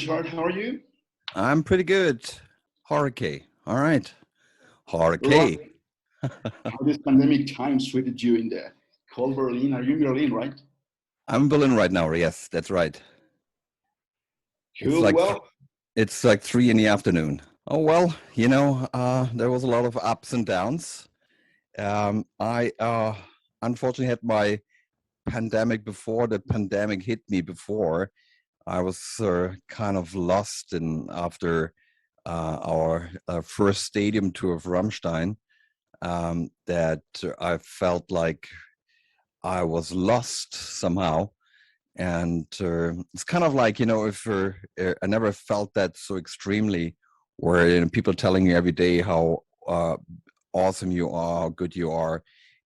Richard. How are you? I'm pretty good. Hurricane. All right. Right. Hurricane. How this pandemic time treated you in the cold Berlin? Are you in Berlin, right? I'm in Berlin right now. Yes, that's right. It's Cool. like Well, it's like 3 in the afternoon. Oh well, there was a lot of ups and downs. I unfortunately had my pandemic before the pandemic hit me before. I was kind of lost in after our first stadium tour of Rammstein. That I felt like I was lost somehow. And it's kind of like, if I never felt that so extremely, where people telling you every day how awesome you are, how good you are.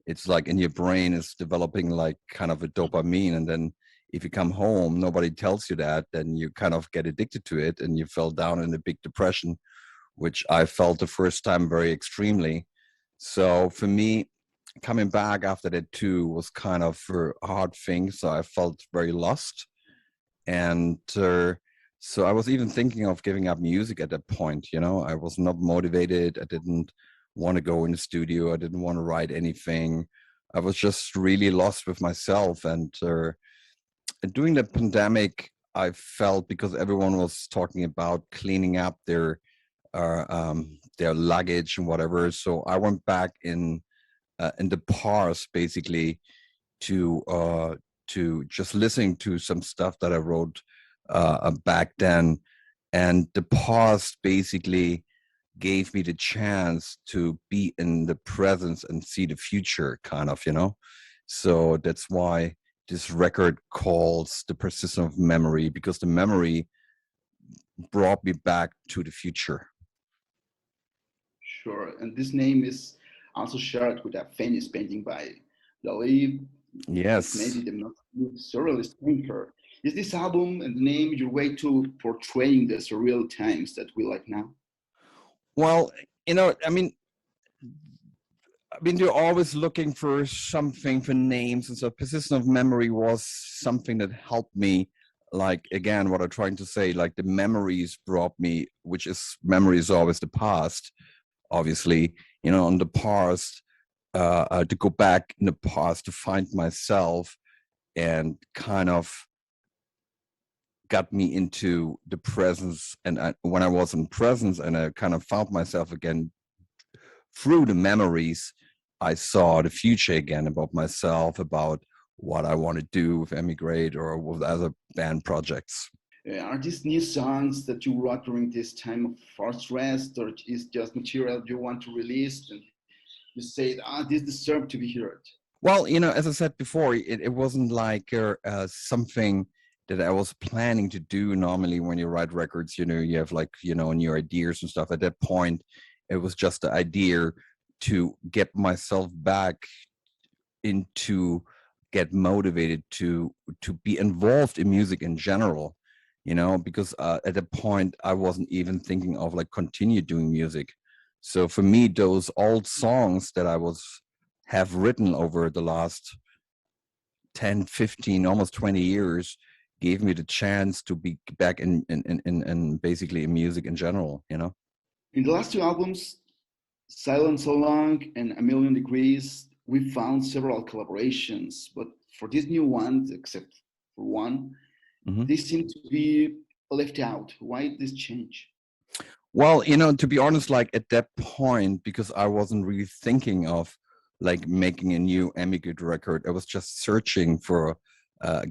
It's like in your brain is developing like kind of a dopamine. And then if you come home, nobody tells you that, then you kind of get addicted to it and you fell down in a big depression, which I felt the first time very extremely. So for me, coming back after that too was kind of a hard thing. So I felt very lost. And so I was even thinking of giving up music at that point. I was not motivated. I didn't want to go in the studio. I didn't want to write anything. I was just really lost with myself. And during the pandemic, I felt, because everyone was talking about cleaning up their luggage and whatever. So I went back in the past, basically, to just listening to some stuff that I wrote back then, and the past basically gave me the chance to be in the presence and see the future, kind of. So that's why this record calls the persistence of memory, because the memory brought me back to the future. sure. And this name is also shared with a famous painting by Dali. It's maybe Yes. the most surrealist painter. Is this album and the name your way to portraying the surreal times that we like now? Well, I mean, you're always looking for something for names, and so persistence of memory was something that helped me. Like, again, what I'm trying to say, like the memories brought me, which is memory is always the past, obviously. On the past, to go back in the past to find myself, and kind of got me into the presence. And when I was in presence, and I kind of found myself again through the memories, I saw the future again, about myself, about what I want to do with Emigrate or with other band projects. Are these new songs that you wrote during this time of forced rest, or is just material you want to release and you say, this deserves to be heard? Well, as I said before, it wasn't like something that I was planning to do. Normally, when you write records, you have like, new ideas and stuff. At that point, it was just the idea to get myself back into, get motivated to be involved in music in general, because at that point I wasn't even thinking of like continue doing music. So for me, those old songs that I have written over the last 10, 15, almost 20 years gave me the chance to be back in basically in music in general. In the last two albums, Silent So Long and A Million Degrees, we found several collaborations, but for this new one, except for one, Mhm. they seem to be left out. Why this change? Well, to be honest, like at that point, because I wasn't really thinking of like making a new Emigrate record, I was just searching for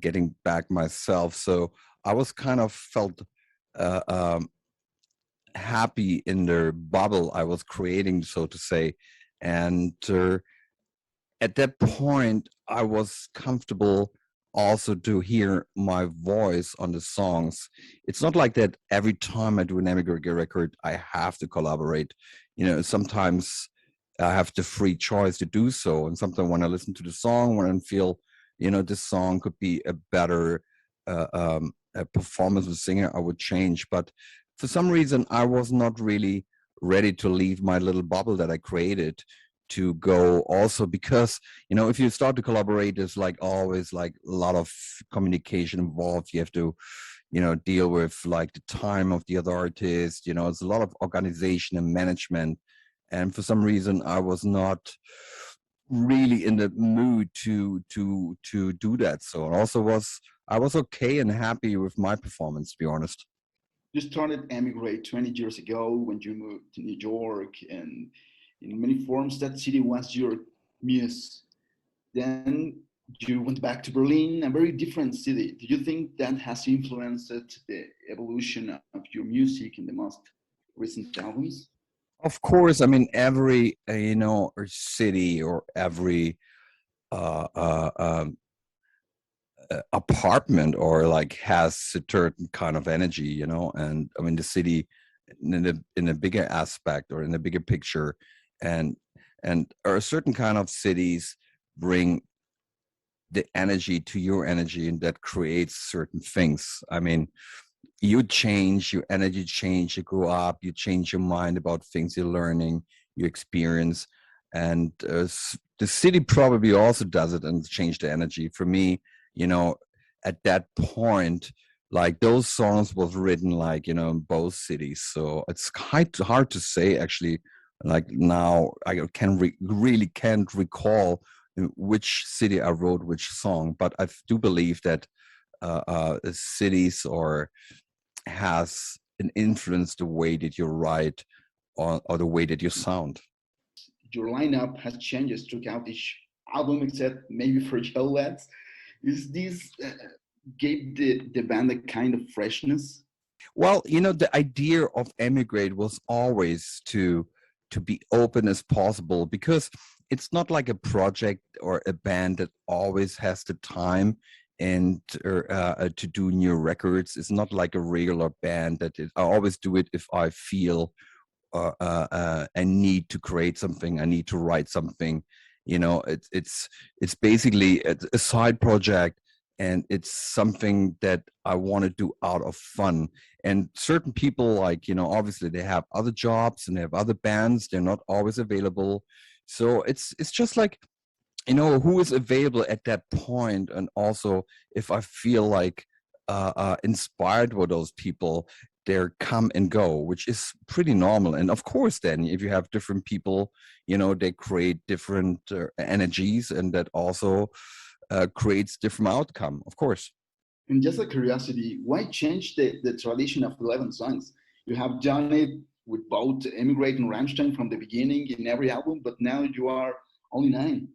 getting back myself. So I was kind of felt uh, um, happy in the bubble I was creating, so to say. And at that point, I was comfortable also to hear my voice on the songs. It's not like that every time I do an Emigrate record, I have to collaborate. Sometimes I have the free choice to do so. And sometimes when I listen to the song, when I feel, this song could be a better a performance of a singer, I would change. But for some reason, I was not really ready to leave my little bubble that I created to go also, because if you start to collaborate, there's like always like a lot of communication involved. You have to deal with like the time of the other artist. It's a lot of organization and management. And for some reason, I was not really in the mood to do that. So I was okay and happy with my performance, to be honest. You started Emigrate 20 years ago when you moved to New York, and in many forms, that city was your muse. Then you went back to Berlin, a very different city. Do you think that has influenced the evolution of your music in the most recent albums? Of course, I mean every or city or every uh, uh, um, apartment or like has a certain kind of energy, and I mean the city in a bigger aspect or in a bigger picture, and or a certain kind of cities bring the energy to your energy, and that creates certain things. I mean, you change, your energy change, you grow up, you change your mind about things you're learning, you experience, and the city probably also does it and change the energy. For me, at that point, like those songs was written like in both cities, so it's quite hard to say actually. Like now, I really can't recall in which city I wrote which song, but I do believe that cities or has an influence the way that you write or the way that you sound. Your lineup has changed throughout each album, except maybe for Gillette. Is this gave the band a kind of freshness? Well, the idea of Emigrate was always to be open as possible, because it's not like a project or a band that always has the time and to do new records. It's not like a regular band I always do it if I feel I need to create something, I need to write something. It's basically a side project, and it's something that I want to do out of fun. And certain people, like obviously they have other jobs and they have other bands, they're not always available. So it's just like who is available at that point, and also if I feel like inspired by those people, they're come and go, which is pretty normal. And of course then if you have different people, they create different energies, and that also creates different outcome, of course. And just a curiosity, why change the tradition of 11 songs? You have done it with both Emigrate and Rammstein from the beginning in every album, but now you are only nine.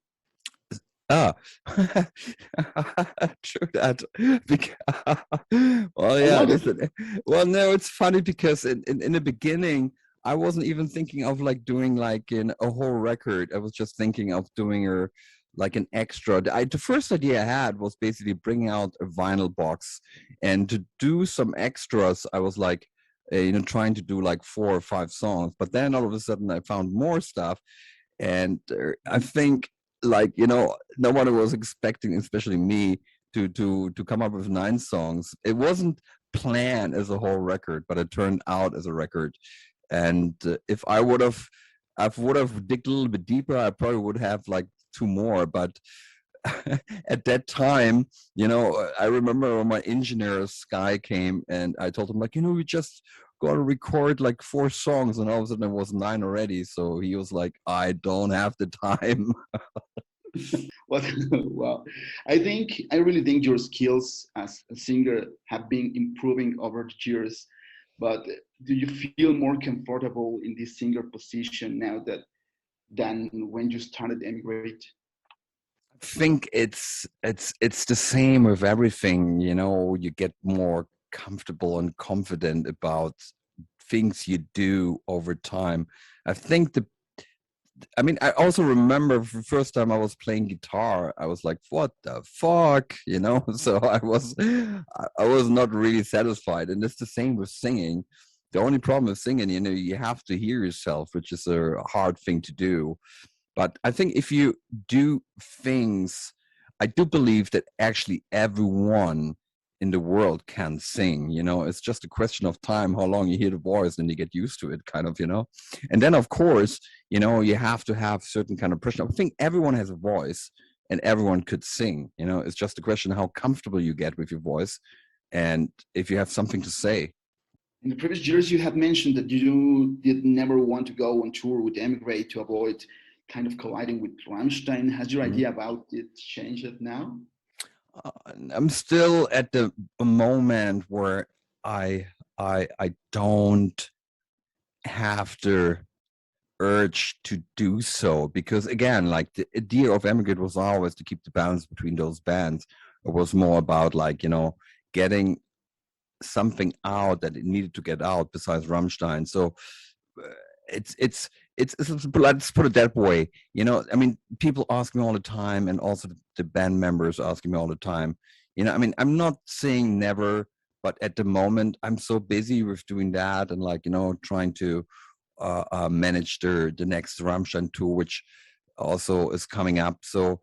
Ah, true that. Well, I yeah, love it. listen. Well, no, it's funny because in the beginning, I wasn't even thinking of like doing like in a whole record. I was just thinking of doing like an extra. The first idea I had was basically bringing out a vinyl box and to do some extras. I was like, trying to do like 4 or 5 songs, but then all of a sudden I found more stuff, and I think like no one was expecting, especially me, to come up with 9 songs. It wasn't planned as a whole record, but it turned out as a record. And if I would have digged a little bit deeper, I probably would have like 2 more. But at that time, I remember when my engineer Sky came, and I told him like, we just got to record like 4 songs, and all of a sudden it was 9 already. So he was like, I don't have the time. Well, well, I really think your skills as a singer have been improving over the years. But do you feel more comfortable in this singer position now than when you started Emigrate? I think it's the same with everything. You get more comfortable and confident about things you do over time. I think I mean, I also remember the first time I was playing guitar, I was like, what the fuck, So I was not really satisfied. And it's the same with singing. The only problem with singing, you have to hear yourself, which is a hard thing to do. But I think if you do things, I do believe that actually everyone in the world can sing. It's just a question of time, how long you hear the voice, and you get used to it, kind of. And then, of course, you have to have certain kind of pressure. I think everyone has a voice, and everyone could sing. It's just a question how comfortable you get with your voice. and if you have something to say. In the previous years, you have mentioned that you did never want to go on tour with Emigrate to avoid kind of colliding with Rammstein. Has your idea about it changed now? I'm still at the moment where I don't have the urge to do so, because again, like the idea of Emigrate was always to keep the balance between those bands. It was more about like, getting something out that it needed to get out besides Rammstein. So uh, it's let's put it that way. I mean, people ask me all the time, and also the band members asking me all the time. I mean, I'm not saying never, but at the moment I'm so busy with doing that and like, trying to manage the next Rammstein tour, which also is coming up. So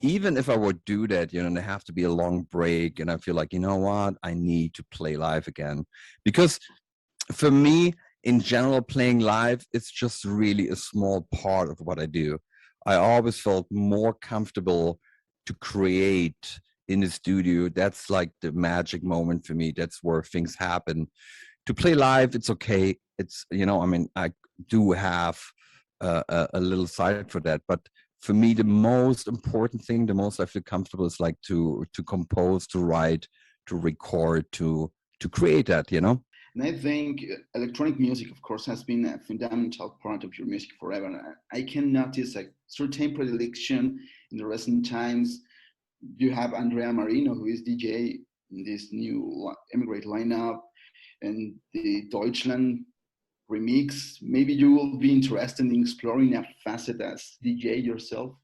even if I would do that, there have to be a long break, and I feel like, you know what, I need to play live again, because for me, in general, playing live is just really a small part of what I do. I always felt more comfortable to create in the studio. That's like the magic moment for me. That's where things happen. To play live, it's okay. It's, I mean, I do have a little side for that, but for me, the most important thing, the most I feel comfortable is like to compose, to write, to record, to create that, And I think electronic music, of course, has been a fundamental part of your music forever. And I can notice a certain predilection in the recent times. You have Andrea Marino, who is DJ in this new Emigrate lineup, and the Deutschland remix. Maybe you will be interested in exploring a facet as DJ yourself.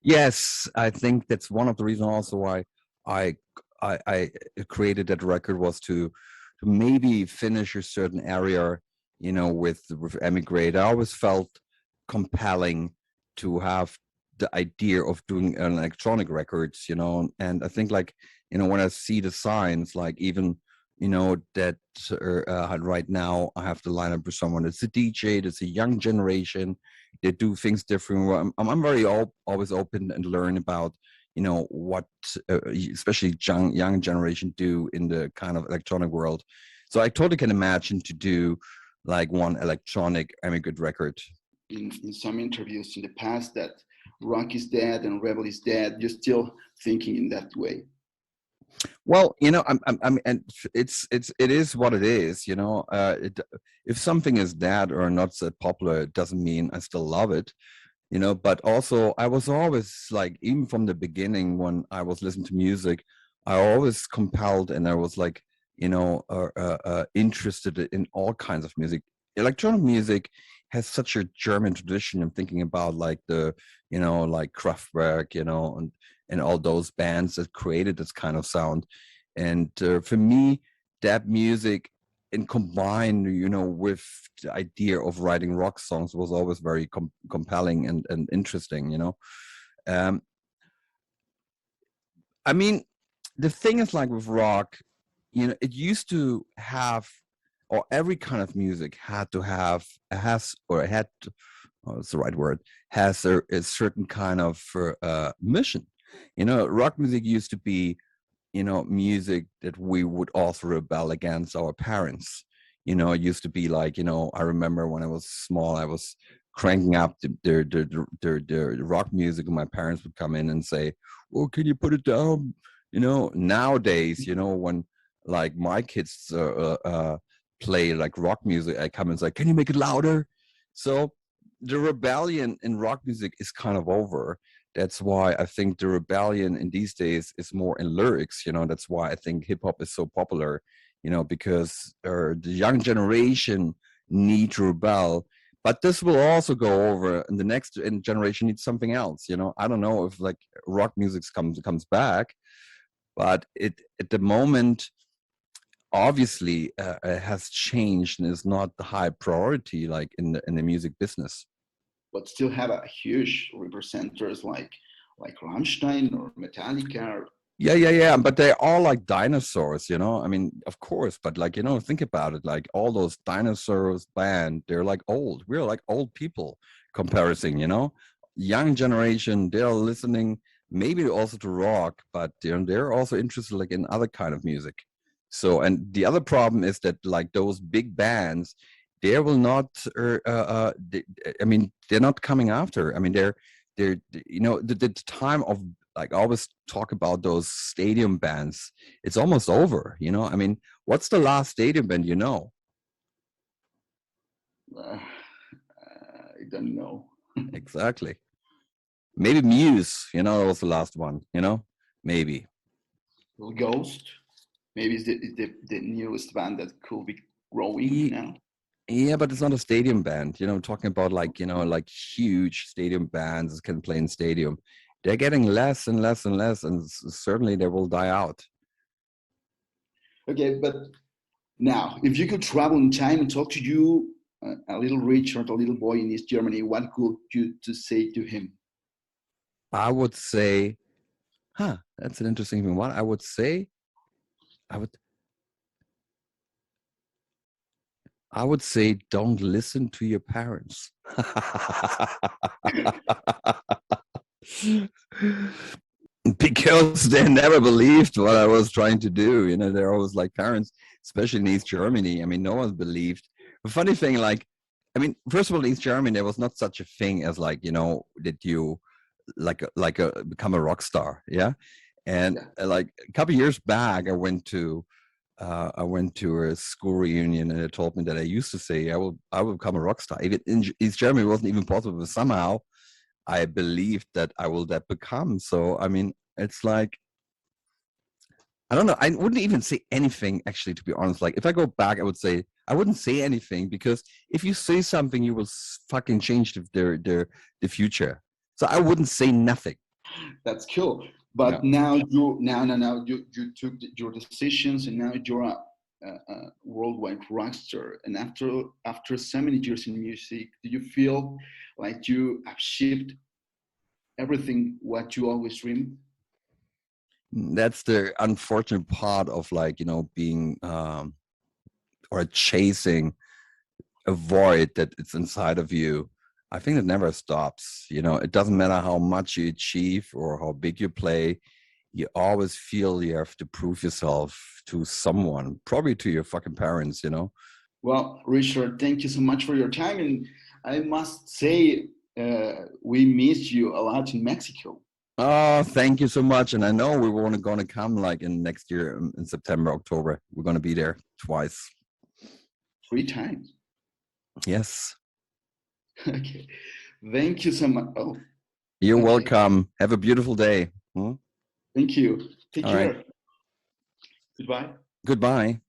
Yes, I think that's one of the reasons also why I I created that record, was to maybe finish a certain area, with Emigrate. I always felt compelling to have the idea of doing an electronic records, and I think like, when I see the signs, like even, that right now I have to line up with someone that's a DJ, that's a young generation, they do things different. I'm very always open and learn about, what especially young generation do in the kind of electronic world. So I totally can imagine to do like one electronic Emigrate record. In some interviews in the past that rock is dead and rebel is dead. You're still thinking in that way. Well, and it is what it is. If something is dead or not so popular, it doesn't mean I still love it. But also I was always like, even from the beginning when I was listening to music, I always compelled, and I was like, interested in all kinds of music. Electronic music has such a German tradition. I'm thinking about like like Kraftwerk, and all those bands that created this kind of sound. And for me, that music, and combined, with the idea of writing rock songs, was always very compelling and interesting. I mean, the thing is, like with rock, it used to have, or every kind of music had to have, has, or it had to, oh, that's the right word, has a certain kind of mission. Rock music used to be, music that we would also rebel against our parents. It used to be like, I remember when I was small, I was cranking up the rock music, and my parents would come in and say, "Oh, can you put it down?" Nowadays, when like my kids play like rock music, I come and say, "Can you make it louder?" So the rebellion in rock music is kind of over. That's why I think the rebellion in these days is more in lyrics. That's why I think hip hop is so popular. Because the young generation need to rebel. But this will also go over, and the next generation needs something else. I don't know if like rock music comes back, but it at the moment, obviously, it has changed and is not the high priority like in the music business. But still have a huge representers like Rammstein or Metallica. Yeah. But they're all like dinosaurs, I mean, of course, but like, think about it, like all those dinosaurs band, they're like old. We're like old people comparison, young generation, they're listening maybe also to rock, but they're also interested like in other kind of music. So, and the other problem is that like those big bands, they will not, I mean, they're not coming after. I mean, they're, the time of like, I always talk about those stadium bands. It's almost over, I mean, what's the last stadium band, I don't know. Exactly. Maybe Muse, that was the last one, maybe. Well, Ghost, maybe it's the newest band that could be growing now. Yeah, but it's not a stadium band. Talking about like, like huge stadium bands can play in stadium. They're getting less and less and less, and certainly they will die out. Okay, but now, if you could travel in time and talk to you, a little Richard, a little boy in East Germany, what could you to say to him? I would say, that's an interesting thing. What I would say, I would say, don't listen to your parents. Because they never believed what I was trying to do. They're always like parents, especially in East Germany. I mean, no one believed. The funny thing, like, I mean, first of all, in East Germany, there was not such a thing as like, that you become a rock star. Yeah. And like a couple of years back, I went to a school reunion, and they told me that I used to say I will become a rock star. Even in East Germany, it wasn't even possible, but somehow I believed that I will that become. So I mean, it's like, I don't know. I wouldn't even say anything, actually, to be honest. Like, if I go back, I would say I wouldn't say anything, because if you say something, you will fucking change the future. So I wouldn't say nothing. That's cool. But now you took your decisions, and now you're a worldwide rock star. And after so many years in music, do you feel like you achieved everything what you always dreamed? That's the unfortunate part of like, being or chasing a void that it's inside of you. I think it never stops. It doesn't matter how much you achieve or how big you play. You always feel you have to prove yourself to someone, probably to your fucking parents. Well, Richard, thank you so much for your time. And I must say, we missed you a lot in Mexico. Oh, thank you so much. And I know we were going to come like in next year in September, October. We're going to be there twice. 3 times. Yes. Okay. Thank you so much. Oh, you're welcome. Have a beautiful day. Thank you. Take All care. Right. Goodbye. Goodbye.